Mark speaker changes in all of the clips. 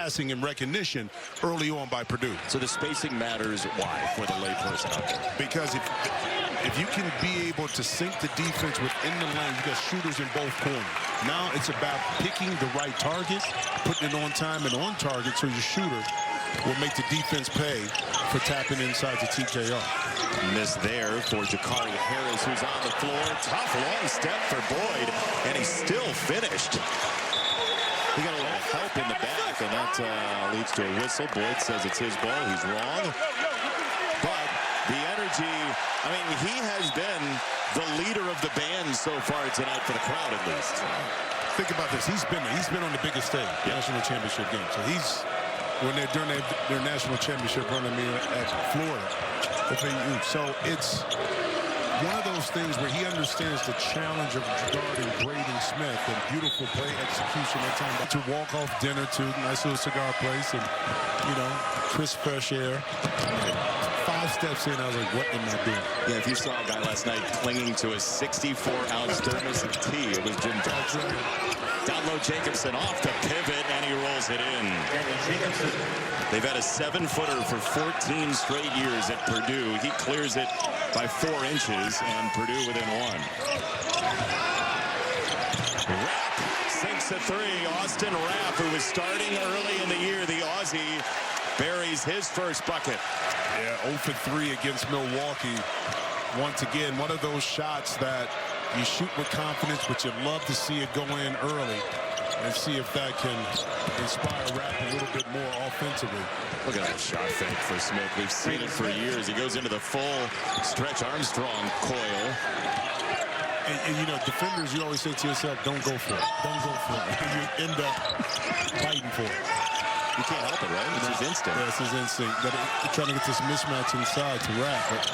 Speaker 1: passing and recognition early on by Purdue.
Speaker 2: So the spacing matters. Why for the layperson out there?
Speaker 1: Because if you can be able to sink the defense within the lane, you got shooters in both corners. Now it's about picking the right target, putting it on time and on target so your shooter will make the defense pay for tapping inside the TKO.
Speaker 2: Miss there for Gicarri Harris, who's on the floor. Tough long step for Boyd, and he still finished. He got a little help in the back, and that leads to a whistle. Boyd says it's his ball. He's wrong. But the energy, I mean, he has been the leader of the band so far tonight for the crowd, at least.
Speaker 1: Think about this. He's been on the biggest stage, national championship game. So he's when they're during their national championship run at Florida. So it's one of those things where he understands the challenge of guarding Braden Smith and beautiful play execution at time to walk off dinner to nice little cigar place and, you know, crisp fresh air. 5 steps in, I was like, what am I doing?
Speaker 2: Yeah, if you saw a guy last night clinging to a 64-ounce thermos of tea, it was Jim Johnson. Down low, Jacobson off the pivot, and he rolls it in. They've had a 7-footer for 14 straight years at Purdue. He clears it by 4 inches, and Purdue within 1. Rapp sinks a 3. Austin Rapp, who was starting early in the year, the Aussie, buries his first bucket.
Speaker 1: Yeah, 0 for 3 against Milwaukee. Once again, one of those shots that you shoot with confidence, but you love to see it go in early and see if that can inspire Rapp a little bit more offensively.
Speaker 2: Look at that shot fake for Smith. We've seen it for years. He goes into the full Stretch Armstrong coil.
Speaker 1: And you know, defenders, you always say to yourself, don't go for it. Don't go for it. And you end up fighting for it.
Speaker 2: You can't help it, right? It's his instinct.
Speaker 1: Yeah, it's his instinct. But trying to get this mismatch inside to Rapp, but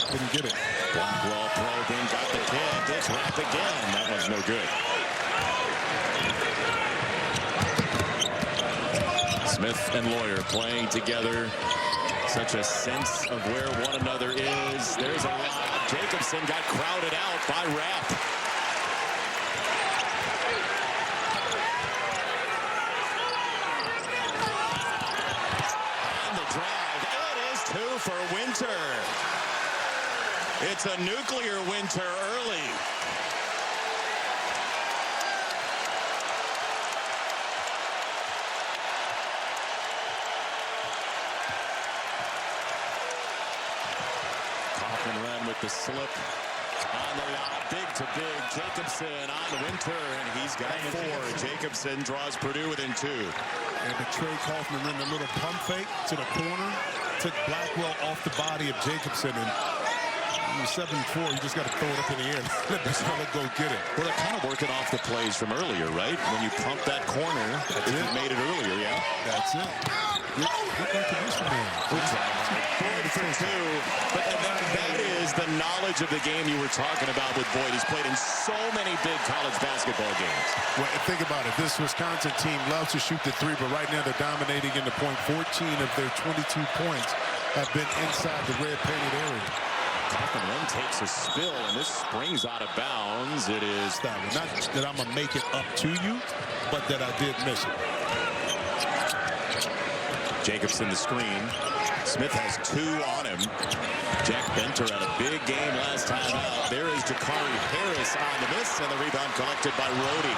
Speaker 1: didn't get it.
Speaker 2: Blackwell probing, got the kick. It's Rapp again. That one's no good. Smith and Lawyer playing together. Such a sense of where one another is. There's a lob. Jacobson got crowded out by Rapp. For Winter. It's a nuclear Winter early. Kaufman ran with the slip on the lob. Big to big. Jacobson on Winter, and he's got 4. Jacobson draws Purdue within 2.
Speaker 1: And the Trey Kaufman ran a little pump fake to the corner. Took Blackwell off the body of Jacobson, and you're 7-4. You just got to throw it up in the air. Let go get it.
Speaker 2: Well, they're kind of working off the plays from earlier, right? When you pump that corner, you made it earlier, yeah?
Speaker 1: That's it. Good recognition there.
Speaker 2: 4 for 2. But that is the knowledge of the game you were talking about with Boyd. He's played in so many big college basketball games.
Speaker 1: Well, think about it. This Wisconsin team loves to shoot the 3, but right now they're dominating in the point. 14 of their 22 points have been inside the red painted area.
Speaker 2: Kaufman then takes a spill, and this springs out of bounds. It is
Speaker 1: not that I'm going to make it up to you, but that I did miss it.
Speaker 2: Jacobson the screen. Smith has 2 on him. Jack Benter had a big game last time out. There is Gicarri Harris on the miss, and the rebound collected by Rhodey.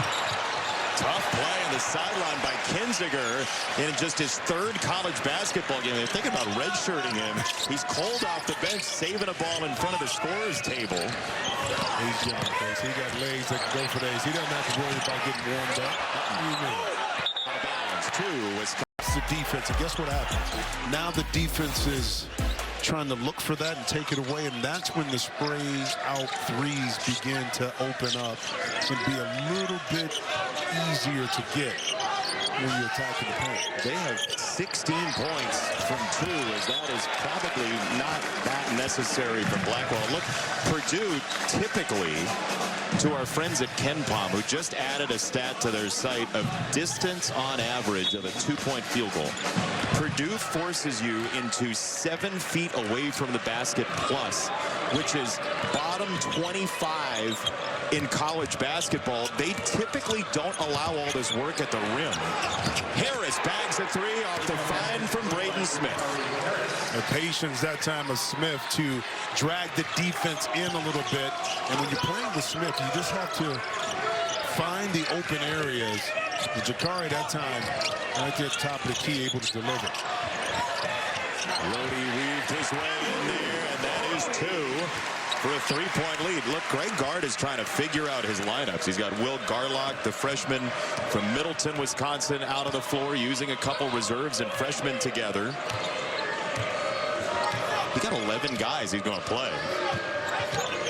Speaker 2: Tough play on the sideline by Kinziger in just his 3rd college basketball game. They're thinking about redshirting him. He's cold off the bench, saving a ball in front of the scorer's table.
Speaker 1: He's young, guys. He got legs that can go for days. He doesn't have to worry about getting warmed up. What do you mean?
Speaker 2: Out of bounds, 2 Wisconsin.
Speaker 1: The defense, and guess what happens? Now the defense is trying to look for that and take it away, and that's when the sprays out 3s begin to open up and be a little bit easier to get when you're attacking the paint.
Speaker 2: They have 16 points from 2, as that is probably not that necessary for Blackwell. Look, Purdue typically, to our friends at KenPom, who just added a stat to their site of distance on average of a 2-point field goal. Purdue forces you into 7 feet away from the basket plus, which is bottom 25 in college basketball, they typically don't allow all this work at the rim. Harris bags a three off the find from Braden Smith.
Speaker 1: The patience that time of Smith to drag the defense in a little bit. And when you're playing with Smith, you just have to find the open areas. And Gicarri that time, right there at the top of the key, able to deliver.
Speaker 2: Rhodey weaved his way in there, and that is two for a three-point lead. Look, Greg Gard is trying to figure out his lineups. He's got Will Garlock, the freshman from Middleton, Wisconsin, out on the floor using a couple reserves and freshmen together. He got 11 guys he's going to play.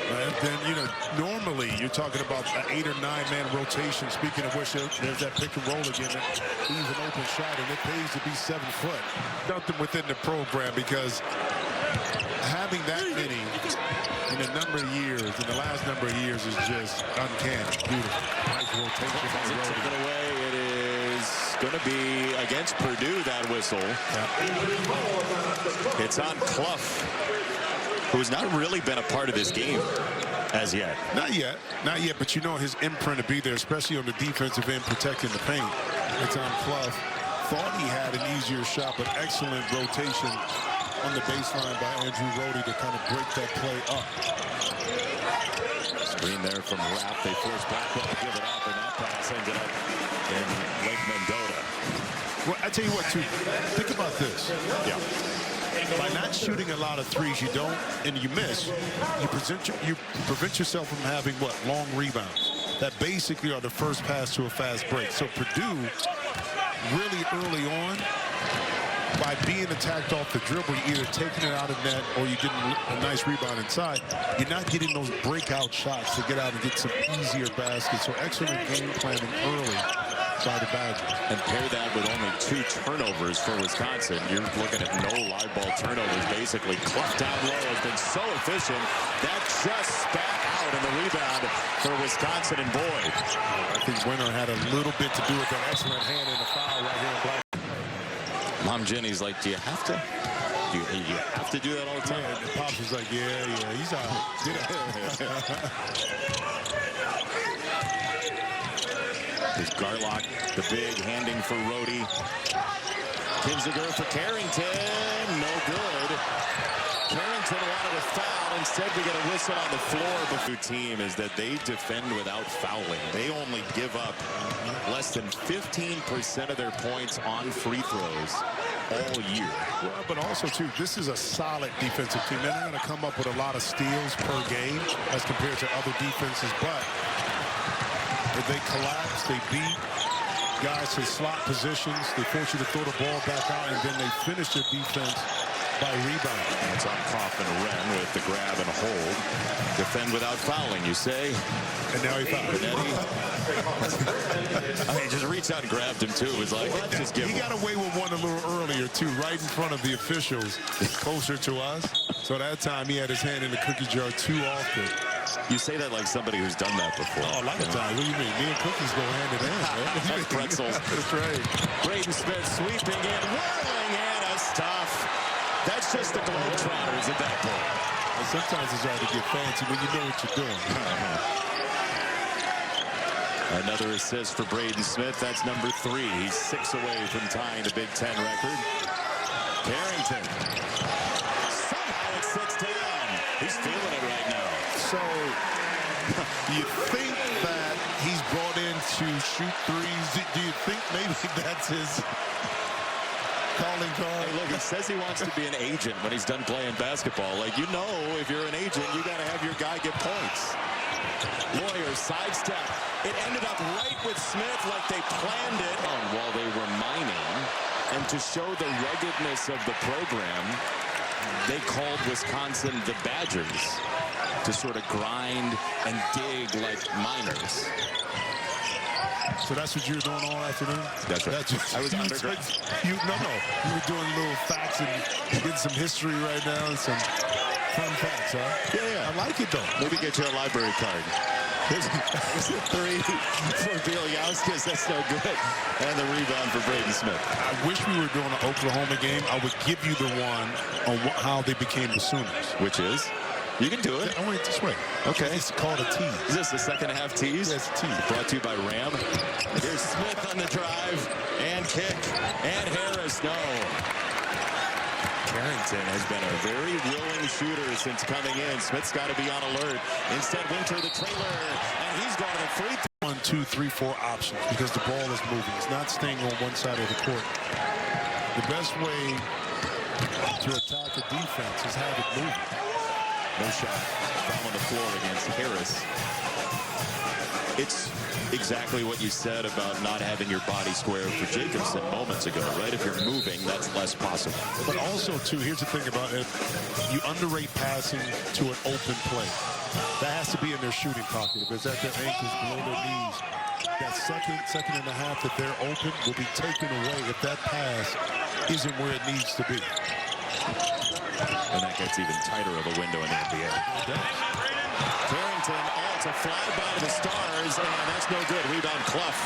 Speaker 1: And then, you know, normally you're talking about an 8 or 9 man rotation. Speaking of which, there's that pick and roll again. He's an open shot, and it pays to be 7 foot. Nothing within the program, because having that many in a number of years, in the last number of years, is just uncanny. Beautiful. Nice rotation by Rhodey.
Speaker 2: Taken away. It is going to be against Purdue, that whistle.
Speaker 1: Yeah.
Speaker 2: It's on Clough, who's not really been a part of this game as yet.
Speaker 1: Not yet. Not yet, but you know his imprint to be there, especially on the defensive end, protecting the paint. It's on Clough. Thought he had an easier shot, but excellent rotation on the baseline by Andrew Rhodey to kind of break that play up.
Speaker 2: Screen there from Rapp. They force Blackwell to give it up, and that pass ended up in Lake Mendota.
Speaker 1: Well, I tell you what, too. Think about this.
Speaker 2: Yeah.
Speaker 1: By not shooting a lot of threes, you don't, and you miss, you prevent yourself from having, what, long rebounds. That basically are the first pass to a fast break. So Purdue, really early on, by being attacked off the dribble, you're either taking it out of net or you're getting a nice rebound inside. You're not getting those breakout shots to get out and get some easier baskets. So excellent game planning early by the Badgers. And
Speaker 2: pair that with only 2 turnovers for Wisconsin. You're looking at no live ball turnovers, basically. Clough down low has been so efficient. That just spat out in the rebound for Wisconsin and Boyd.
Speaker 1: I think Winter had a little bit to do with that excellent hand in the foul right here in Black.
Speaker 2: Mom Jenny's like, do you have to? Do you have to do that all the time?
Speaker 1: Yeah, and Pops was like, yeah, he's out.
Speaker 2: There's Garlock, the big, handing for Rhodey. Kinziger for Carrington, no good. Carrington wanted a foul. Instead, we get a whistle on the floor. The team is that they defend without fouling. They only give up less than 15% of their points on free throws all year.
Speaker 1: Well, but also, too, this is a solid defensive team. They're not going to come up with a lot of steals per game as compared to other defenses, but if they collapse, they beat guys to slot positions, they force you to throw the ball back out, and then they finish their defense by rebound.
Speaker 2: It's on Kaufman Wren with the grab and hold. Defend without fouling, you say?
Speaker 1: And now he fouled.
Speaker 2: I mean, just reached out and grabbed him, too. It was like, let's just give him.
Speaker 1: He got away with one a little earlier, too, right in front of the officials, closer to us. So that time, he had his hand in the cookie jar too often.
Speaker 2: You say that like somebody who's done that before.
Speaker 1: Oh, like a time. What do you mean? Me and cookies go hand in hand, man.
Speaker 2: Pretzels.
Speaker 1: That's right.
Speaker 2: Braden Smith sweeping in, whirling in a stuff. That's just the Globetrotters at that point.
Speaker 1: And sometimes it's hard to get fancy when you know what you're doing.
Speaker 2: Another assist for Braden Smith. That's number 3. He's 6 away from tying the Big Ten record. Carrington. Somehow it's 6-10. He's feeling it right now.
Speaker 1: So you think that he's brought in to shoot threes? Do you think maybe that's his calling card?
Speaker 2: Hey, look, he says he wants to be an agent when he's done playing basketball. Like, you know, if you're an agent, you got to have your guy get points. Lawyer sidestep. It ended up right with Smith like they planned it while they were mining. And to show the ruggedness of the program, they called Wisconsin the Badgers, to sort of grind and dig like miners.
Speaker 1: So that's what you were doing all afternoon?
Speaker 2: That's right. I was underground.
Speaker 1: You were doing little facts and getting some history right now and some fun facts, huh?
Speaker 2: Yeah.
Speaker 1: I like it, though.
Speaker 2: Maybe get you a library card. Here's a 3 for Bielyauskas. That's no good. And the rebound for Braden Smith.
Speaker 1: I wish we were doing an Oklahoma game. I would give you the one on how they became the Sooners.
Speaker 2: Which is? You can do it.
Speaker 1: I want it this way.
Speaker 2: Okay.
Speaker 1: It's called a tease.
Speaker 2: Is this the second half tease?
Speaker 1: Yes, tease.
Speaker 2: Brought to you by Ram. Here's Smith on the drive and kick. And Harris, no. Carrington has been a very willing shooter since coming in. Smith's got to be on alert. Instead, Winter the trailer, and he's going to the free throw.
Speaker 1: 1, 2, 3, 4 options because the ball is moving. It's not staying on one side of the court. The best way to attack a defense is have it moving.
Speaker 2: No shot. Foul on the floor against Harris. It's exactly what you said about not having your body square for Jacobson moments ago, right? If you're moving, that's less possible.
Speaker 1: But also, too, here's the thing about it. You underrate passing to an open play. That has to be in their shooting pocket. If it's at their ankles, below their knees, that second and a half that they're open will be taken away if that pass isn't where it needs to be.
Speaker 2: And that gets even tighter of a window in the NBA. Carrington, it's a fly by the Stars, and that's no good. Rebound, Clough.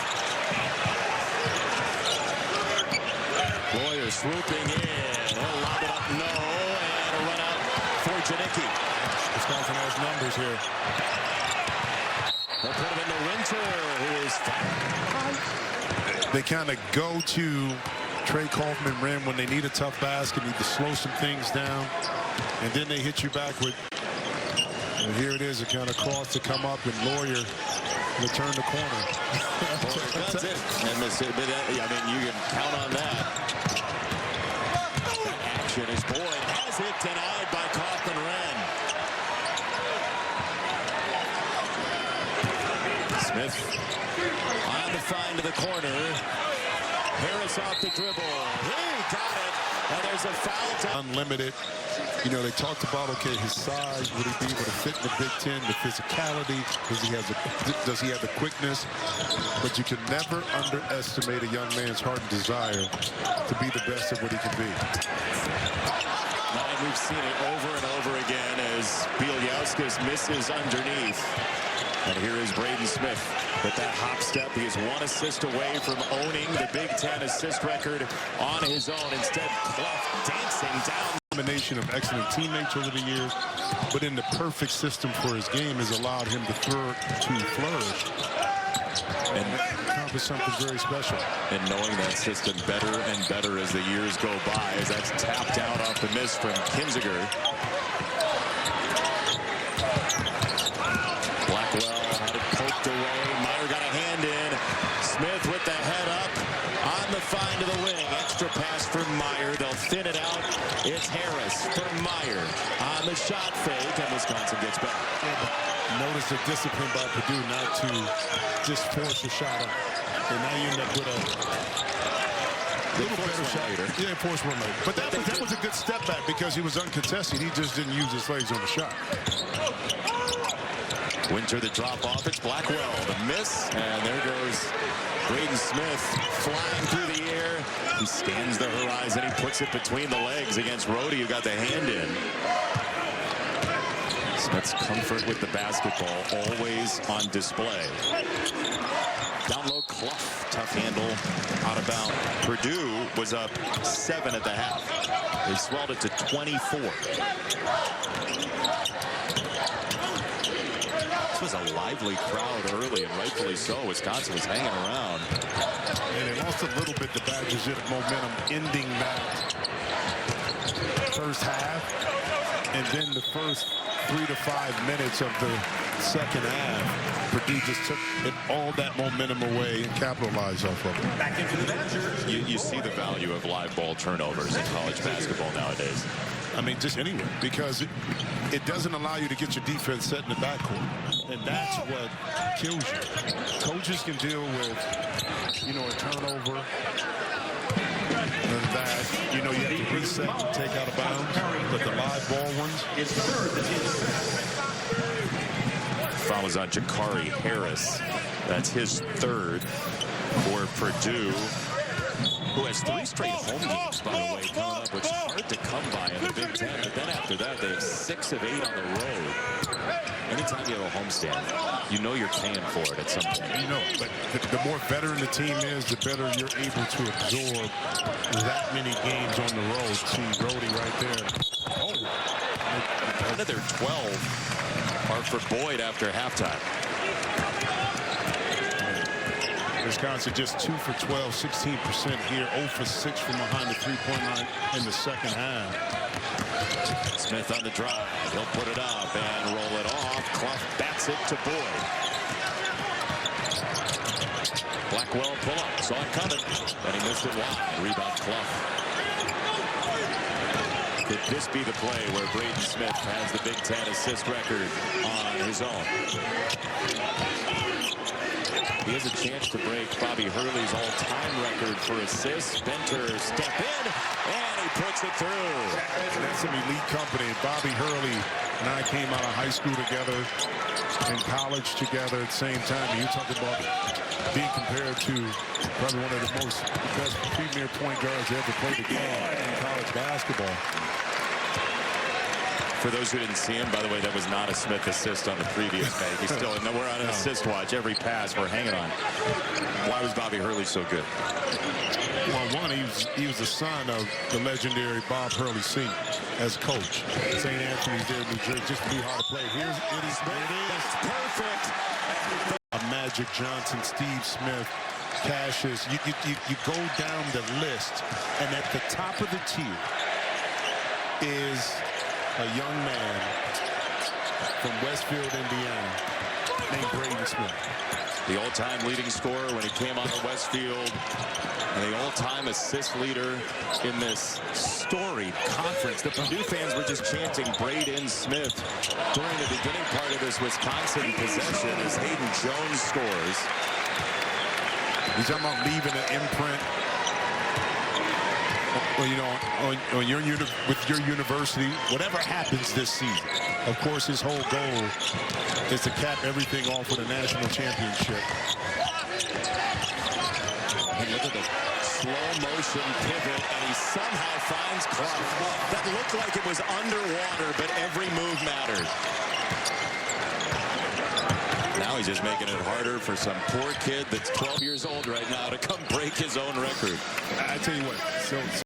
Speaker 2: Boyer swooping in. He'll lob it up, no, and a run out for Janicki.
Speaker 1: Wisconsin has numbers here.
Speaker 2: They'll put him in the Winter, who is fouled.
Speaker 1: They kind of go to Trey Kaufman rim when they need a tough basket, need to slow some things down, and then they hit you back with, and here it is, a kind of cross to come up, and Lawyer will turn the corner.
Speaker 2: That's it. And I mean, you can count on that. Action is Boyd has it denied by Kaufman-Wren. Smith on the find to the corner. Harris off the dribble. He got it. And there's a foul.
Speaker 1: Unlimited. You know, they talked about, okay, his size. Would he be able to fit in the Big Ten? The physicality. Does he have the quickness? But you can never underestimate a young man's heart and desire to be the best of what he can be.
Speaker 2: And we've seen it over and over again as Bieljauskas misses underneath. And here is Braden Smith with that hop step. He is one assist away from owning the Big Ten assist record on his own. Instead, Clough dancing down.
Speaker 1: Combination of excellent teammates over the years, but in the perfect system for his game has allowed him to flourish and accomplish something very special.
Speaker 2: And knowing that system better and better as the years go by, as that's tapped out off the miss from Kinziger. Blackwell had it poked away. Meyer got a hand in. Smith with the head up on the find to the wing. Extra pass for Meyer. They'll thin it out. It's Harris for Meyer on the shot fake, and Wisconsin gets back.
Speaker 1: Notice the discipline by Purdue not to just force a shot up. And now you end up with a little better shot. Yeah, force one later. But that was a good step back because he was uncontested. He just didn't use his legs on the shot.
Speaker 2: Winter the drop off. It's Blackwell. The miss. And there goes Braden Smith flying through the air. He scans the horizon. He puts it between the legs against Rhodey, who got the hand in. Smith's comfort with the basketball always on display. Down low, Clough. Tough handle out of bounds. Purdue was up 7 at the half. They swelled it to 24. Was a lively crowd early, and rightfully so. Wisconsin was hanging around.
Speaker 1: And it lost a little bit the Badgers' momentum ending that first half. And then the first 3 to 5 minutes of the second half, Purdue just took all that momentum away and capitalized off of it.
Speaker 2: Back into the Badgers. You see the value of live ball turnovers in college basketball nowadays.
Speaker 1: I mean, just anywhere, because it doesn't allow you to get your defense set in the backcourt. And that's what kills you. Coaches can deal with, you know, a turnover. And that, you know, you have to reset and take out of bounds. But the live ball ones.
Speaker 2: Foul is on Gicarri. Harris. That's his third for Purdue, who has 3 straight home games, by the way, coming up, which is hard to come by in the Big Ten. But then after that, they have 6 of 8 on the road. Anytime you have a homestand, you know you're paying for it at some point.
Speaker 1: You know, but the more veteran the team is, the better you're able to absorb that many games on the road. See Rhodey right there. Oh,
Speaker 2: Another 12 are for Boyd after halftime.
Speaker 1: Wisconsin just 2 for 12, 16% here, 0 for 6 from behind the three-point line in the second half.
Speaker 2: Smith on the drive. He'll put it up and roll it off. Clough bats it to Boyd. Blackwell pull up. Saw it coming. And he missed it wide. Rebound Clough. Could this be the play where Braden Smith has the Big Ten assist record on his own? He has a chance to break Bobby Hurley's all-time record for assists. Benter step in, and he puts it through.
Speaker 1: That's some elite company. Bobby Hurley and I came out of high school together, in college together at the same time. And you talk about being compared to probably one of the best premier point guards to ever play the game in college basketball.
Speaker 2: For those who didn't see him, by the way, that was not a Smith assist on the previous make. He's still, no, we're on an assist watch. Every pass we're hanging on. Why was Bobby Hurley so good?
Speaker 1: Well, one, he was the son of the legendary Bob Hurley Sr. as coach. St. Anthony's there in New Jersey. Just knew how to play. It is
Speaker 2: perfect.
Speaker 1: Magic Johnson, Steve Smith, Cassius. You go down the list, and at the top of the tier is a young man from Westfield, Indiana, named Braden Smith.
Speaker 2: The all-time leading scorer when he came out of Westfield, and the all-time assist leader in this storied conference. The Purdue fans were just chanting Braden Smith during the beginning part of this Wisconsin possession as Hayden Jones scores.
Speaker 1: He's talking about leaving an imprint. Well, you know, on your with your university, whatever happens this season, of course, his whole goal is to cap everything off with a national championship.
Speaker 2: And look at the slow motion pivot, and he somehow finds Clough. That looked like it was underwater, but every move mattered. Now he's just making it harder for some poor kid that's 12 years old right now to come break his own record.
Speaker 1: I tell you what, so